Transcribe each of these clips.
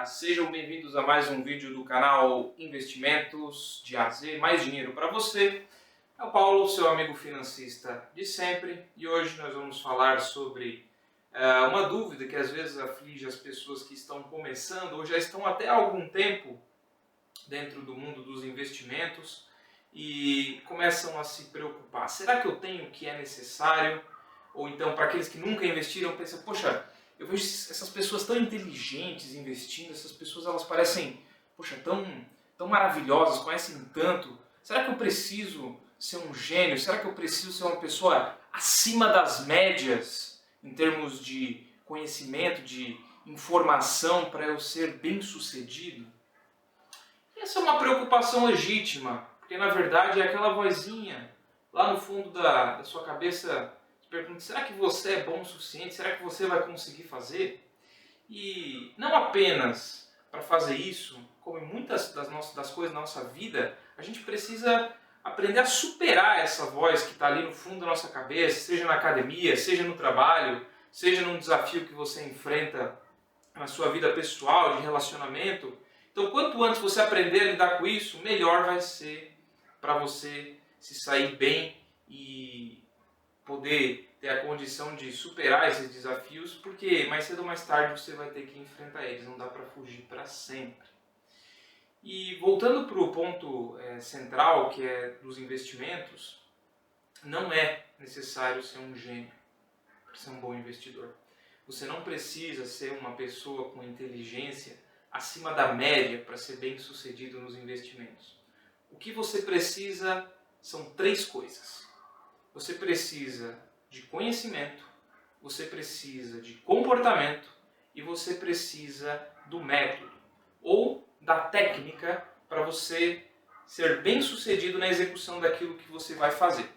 Sejam bem-vindos a mais um vídeo do canal Investimentos de A a Z, mais dinheiro para você. É o Paulo, seu amigo financista de sempre, e hoje nós vamos falar sobre uma dúvida que às vezes aflige as pessoas que estão começando ou já estão até há algum tempo dentro do mundo dos investimentos e começam a se preocupar. Será que eu tenho o que é necessário? Ou então, para aqueles que nunca investiram, pensam, poxa, eu vejo essas pessoas tão inteligentes investindo, essas pessoas elas parecem, poxa, tão maravilhosas, conhecem tanto. Será que eu preciso ser um gênio? Será que eu preciso ser uma pessoa acima das médias em termos de conhecimento, de informação para eu ser bem-sucedido? Essa é uma preocupação legítima, porque na verdade é aquela vozinha lá no fundo da sua cabeça te pergunta, será que você é bom o suficiente? Será que você vai conseguir fazer? E não apenas para fazer isso, como em muitas das coisas da nossa vida, a gente precisa aprender a superar essa voz que está ali no fundo da nossa cabeça, seja na academia, seja no trabalho, seja num desafio que você enfrenta na sua vida pessoal, de relacionamento. Então, quanto antes você aprender a lidar com isso, melhor vai ser para você se sair bem e poder ter a condição de superar esses desafios, porque mais cedo ou mais tarde você vai ter que enfrentar eles, não dá para fugir para sempre. E voltando para o ponto central, que é dos investimentos, não é necessário ser um gênio para ser um bom investidor. Você não precisa ser uma pessoa com inteligência acima da média para ser bem sucedido nos investimentos. O que você precisa são três coisas. Você precisa de conhecimento, você precisa de comportamento e você precisa do método ou da técnica para você ser bem sucedido na execução daquilo que você vai fazer.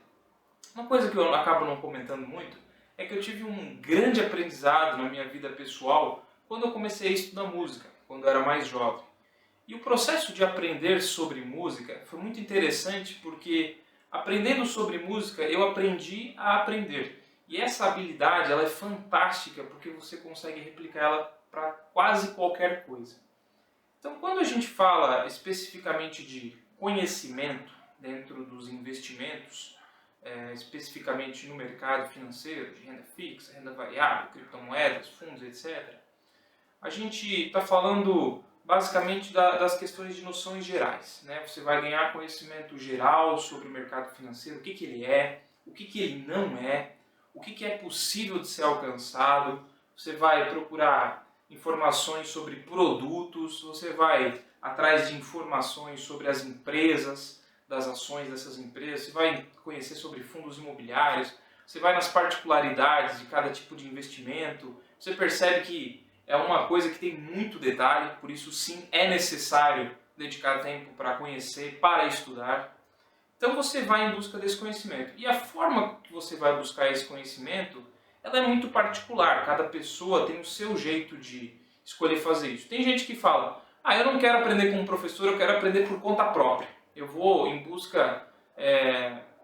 Uma coisa que eu acabo não comentando muito é que eu tive um grande aprendizado na minha vida pessoal quando eu comecei a estudar música, quando eu era mais jovem. E o processo de aprender sobre música foi muito interessante porque aprendendo sobre música eu aprendi a aprender. E essa habilidade ela é fantástica porque você consegue replicar ela para quase qualquer coisa. Então quando a gente fala especificamente de conhecimento dentro dos investimentos, especificamente no mercado financeiro, de renda fixa, renda variável, criptomoedas, fundos, etc., a gente está falando basicamente das questões de noções gerais. Né? Você vai ganhar conhecimento geral sobre o mercado financeiro, o que ele é, o que ele não é, o que é possível de ser alcançado. Você vai procurar informações sobre produtos, você vai atrás de informações sobre as empresas, das ações dessas empresas, você vai conhecer sobre fundos imobiliários, você vai nas particularidades de cada tipo de investimento, você percebe que é uma coisa que tem muito detalhe, por isso sim é necessário dedicar tempo para conhecer, para estudar. Então você vai em busca desse conhecimento. E a forma que você vai buscar esse conhecimento, ela é muito particular. Cada pessoa tem o seu jeito de escolher fazer isso. Tem gente que fala, eu não quero aprender com um professor, eu quero aprender por conta própria. Eu vou em busca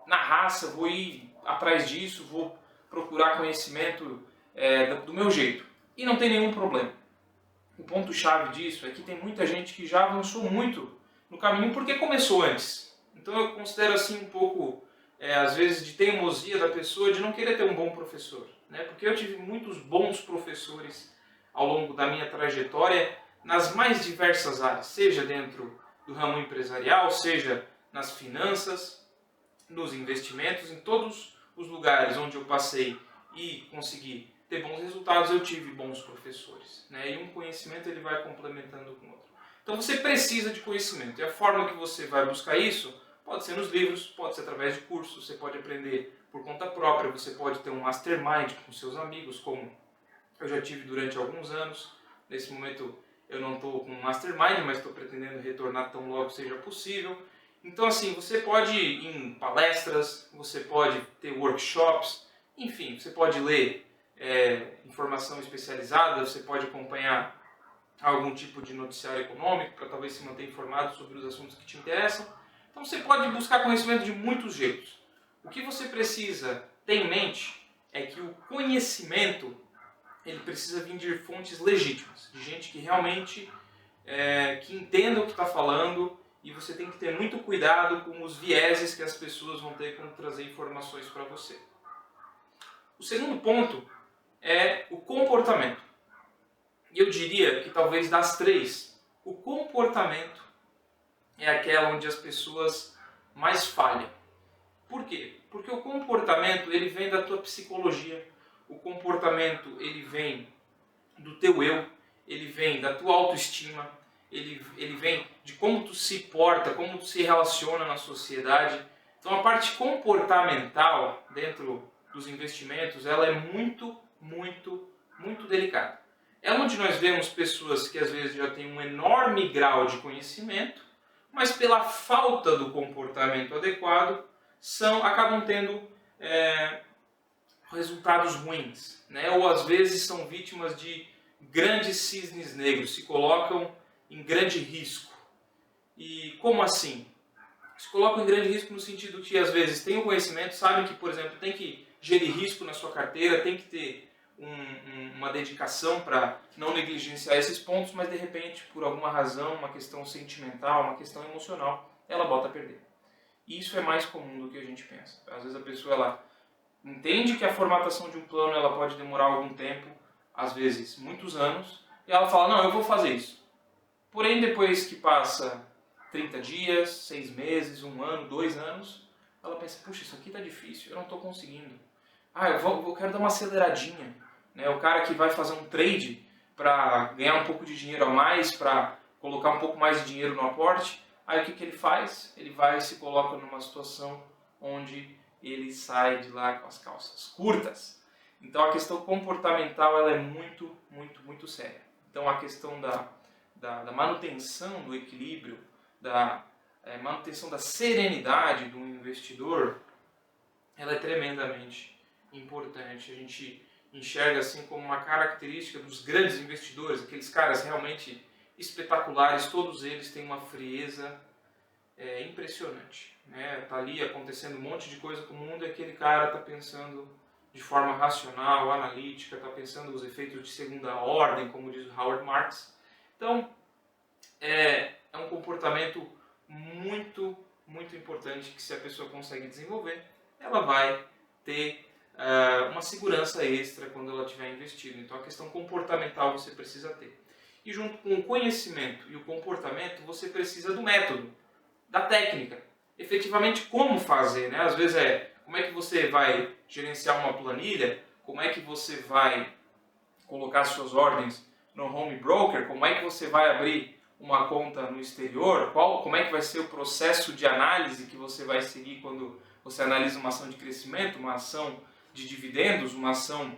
na raça, vou ir atrás disso, vou procurar conhecimento do meu jeito. E não tem nenhum problema. O ponto-chave disso é que tem muita gente que já avançou muito no caminho porque começou antes. Então eu considero assim um pouco, às vezes, de teimosia da pessoa de não querer ter um bom professor. Né? Porque eu tive muitos bons professores ao longo da minha trajetória nas mais diversas áreas, seja dentro do ramo empresarial, seja nas finanças, nos investimentos, em todos os lugares onde eu passei e consegui ter bons resultados, eu tive bons professores. Né? E um conhecimento ele vai complementando com o outro. Então você precisa de conhecimento. E a forma que você vai buscar isso pode ser nos livros, pode ser através de cursos, você pode aprender por conta própria, você pode ter um mastermind com seus amigos, como eu já tive durante alguns anos. Nesse momento eu não estou com um mastermind, mas estou pretendendo retornar tão logo seja possível. Então assim, você pode ir em palestras, você pode ter workshops, enfim, você pode ler informação especializada, você pode acompanhar algum tipo de noticiário econômico para talvez se manter informado sobre os assuntos que te interessam. Então você pode buscar conhecimento de muitos jeitos. O que você precisa ter em mente é que o conhecimento ele precisa vir de fontes legítimas, de gente que realmente que entenda o que está falando, e você tem que ter muito cuidado com os vieses que as pessoas vão ter quando trazer informações para você. O segundo ponto é o comportamento. E eu diria que talvez das três, o comportamento é aquela onde as pessoas mais falham. Por quê? Porque o comportamento ele vem da tua psicologia, o comportamento ele vem do teu eu, ele vem da tua autoestima, ele vem de como tu se porta, como tu se relaciona na sociedade. Então a parte comportamental dentro dos investimentos, ela é muito, muito, muito delicada. É onde nós vemos pessoas que às vezes já têm um enorme grau de conhecimento, mas pela falta do comportamento adequado, acabam tendo resultados ruins, né? Ou às vezes são vítimas de grandes cisnes negros, se colocam em grande risco. E como assim? Se colocam em grande risco no sentido que às vezes têm o conhecimento, sabem que, por exemplo, tem que gerir risco na sua carteira, tem que ter uma dedicação para não negligenciar esses pontos, mas de repente, por alguma razão, uma questão sentimental, uma questão emocional, ela bota a perder. E isso é mais comum do que a gente pensa. Às vezes a pessoa ela entende que a formatação de um plano ela pode demorar algum tempo, às vezes muitos anos, e ela fala, não, eu vou fazer isso. Porém, depois que passa 30 dias, 6 meses, 1 ano, 2 anos, ela pensa, puxa, isso aqui está difícil, eu não estou conseguindo. Eu quero dar uma aceleradinha. Né? O cara que vai fazer um trade para ganhar um pouco de dinheiro a mais, para colocar um pouco mais de dinheiro no aporte, aí o que ele faz? Ele vai e se coloca numa situação onde ele sai de lá com as calças curtas. Então a questão comportamental ela é muito, muito, muito séria. Então a questão da manutenção do equilíbrio, da manutenção da serenidade do investidor, ela é tremendamente importante. A gente enxerga assim como uma característica dos grandes investidores, aqueles caras realmente espetaculares, todos eles têm uma frieza impressionante. Né? Tá ali acontecendo um monte de coisa com o mundo e aquele cara está pensando de forma racional, analítica, está pensando os efeitos de segunda ordem, como diz o Howard Marks. Então, é um comportamento muito, muito importante que se a pessoa consegue desenvolver, ela vai ter uma segurança extra quando ela estiver investindo. Então a questão comportamental você precisa ter. E junto com o conhecimento e o comportamento, você precisa do método, da técnica. Efetivamente como fazer, né? Às vezes como é que você vai gerenciar uma planilha, como é que você vai colocar suas ordens no home broker, como é que você vai abrir uma conta no exterior, como é que vai ser o processo de análise que você vai seguir quando você analisa uma ação de crescimento, uma ação de dividendos, uma ação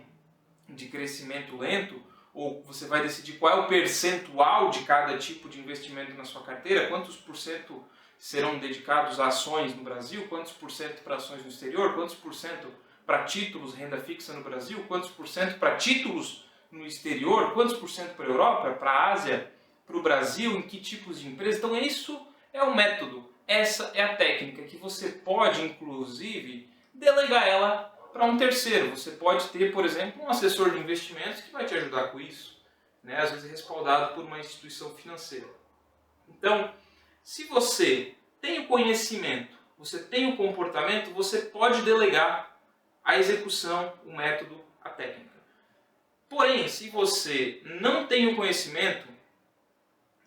de crescimento lento, ou você vai decidir qual é o percentual de cada tipo de investimento na sua carteira, quantos por cento serão dedicados a ações no Brasil, quantos por cento para ações no exterior, quantos por cento para títulos, renda fixa no Brasil, quantos por cento para títulos no exterior, quantos por cento para a Europa, para a Ásia, para o Brasil, em que tipos de empresas. Então isso é o método, essa é a técnica que você pode, inclusive, delegar ela para um terceiro. Você pode ter, por exemplo, um assessor de investimentos que vai te ajudar com isso, né? Às vezes respaldado por uma instituição financeira. Então, se você tem o conhecimento, você tem o comportamento, você pode delegar a execução, o método, a técnica. Porém, se você não tem o conhecimento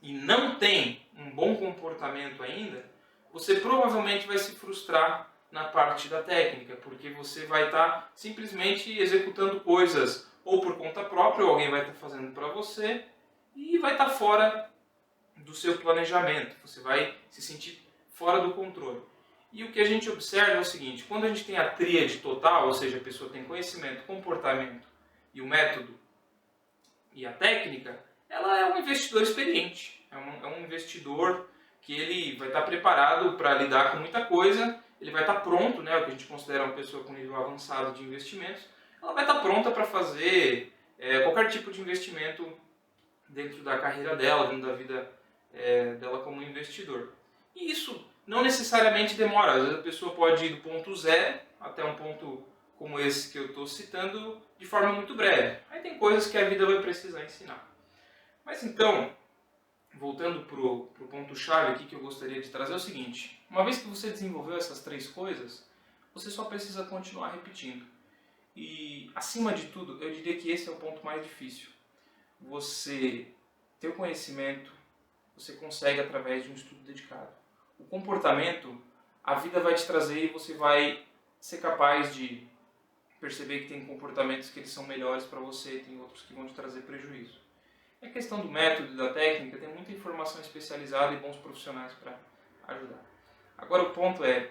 e não tem um bom comportamento ainda, você provavelmente vai se frustrar na parte da técnica, porque você vai estar simplesmente executando coisas ou por conta própria, ou alguém vai estar fazendo para você, e vai estar fora do seu planejamento, você vai se sentir fora do controle. E o que a gente observa é o seguinte, quando a gente tem a tríade total, ou seja, a pessoa tem conhecimento, comportamento e o método e a técnica, ela é um investidor experiente, é um investidor que ele vai estar preparado para lidar com muita coisa, ele vai estar pronto, né, o que a gente considera uma pessoa com nível avançado de investimentos, ela vai estar pronta para fazer qualquer tipo de investimento dentro da carreira dela, dentro da vida dela como investidor. E isso não necessariamente demora, às vezes a pessoa pode ir do ponto zero até um ponto como esse que eu estou citando de forma muito breve. Aí tem coisas que a vida vai precisar ensinar. Mas então, voltando para o ponto-chave aqui que eu gostaria de trazer é o seguinte. Uma vez que você desenvolveu essas 3 coisas, você só precisa continuar repetindo. E, acima de tudo, eu diria que esse é o ponto mais difícil. Você ter o conhecimento, você consegue através de um estudo dedicado. O comportamento, a vida vai te trazer e você vai ser capaz de perceber que tem comportamentos que eles são melhores para você, tem outros que vão te trazer prejuízo. E a questão do método e da técnica, tem muita informação especializada e bons profissionais para ajudar. Agora o ponto é,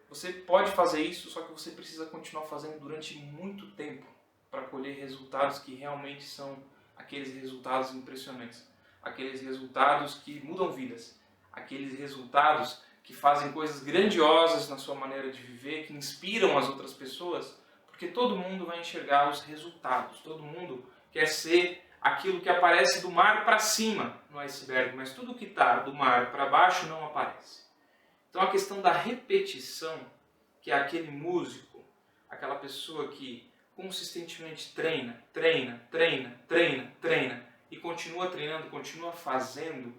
você pode fazer isso, só que você precisa continuar fazendo durante muito tempo para colher resultados que realmente são aqueles resultados impressionantes. Aqueles resultados que mudam vidas. Aqueles resultados que fazem coisas grandiosas na sua maneira de viver, que inspiram as outras pessoas, porque todo mundo vai enxergar os resultados. Todo mundo quer ser aquilo que aparece do mar para cima no iceberg, mas tudo que está do mar para baixo não aparece. Então a questão da repetição, que é aquele músico, aquela pessoa que consistentemente treina e continua treinando, continua fazendo,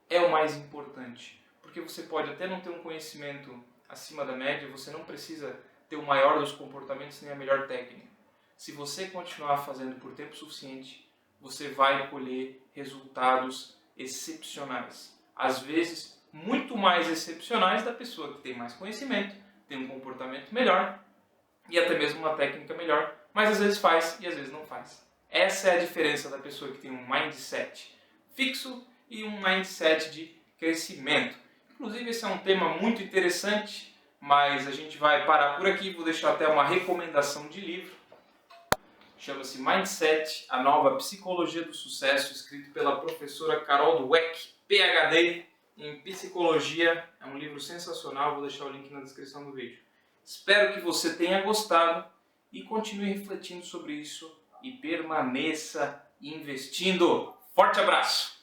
é o mais importante. Porque você pode até não ter um conhecimento acima da média, você não precisa ter o maior dos comportamentos nem a melhor técnica. Se você continuar fazendo por tempo suficiente, você vai colher resultados excepcionais. Às vezes, muito mais excepcionais da pessoa que tem mais conhecimento, tem um comportamento melhor e até mesmo uma técnica melhor, mas às vezes faz e às vezes não faz. Essa é a diferença da pessoa que tem um mindset fixo e um mindset de crescimento. Inclusive, esse é um tema muito interessante, mas a gente vai parar por aqui. Vou deixar até uma recomendação de livro. Chama-se Mindset, a nova psicologia do sucesso, escrito pela professora Carol Dweck, PhD em psicologia. É um livro sensacional, vou deixar o link na descrição do vídeo. Espero que você tenha gostado e continue refletindo sobre isso e permaneça investindo. Forte abraço!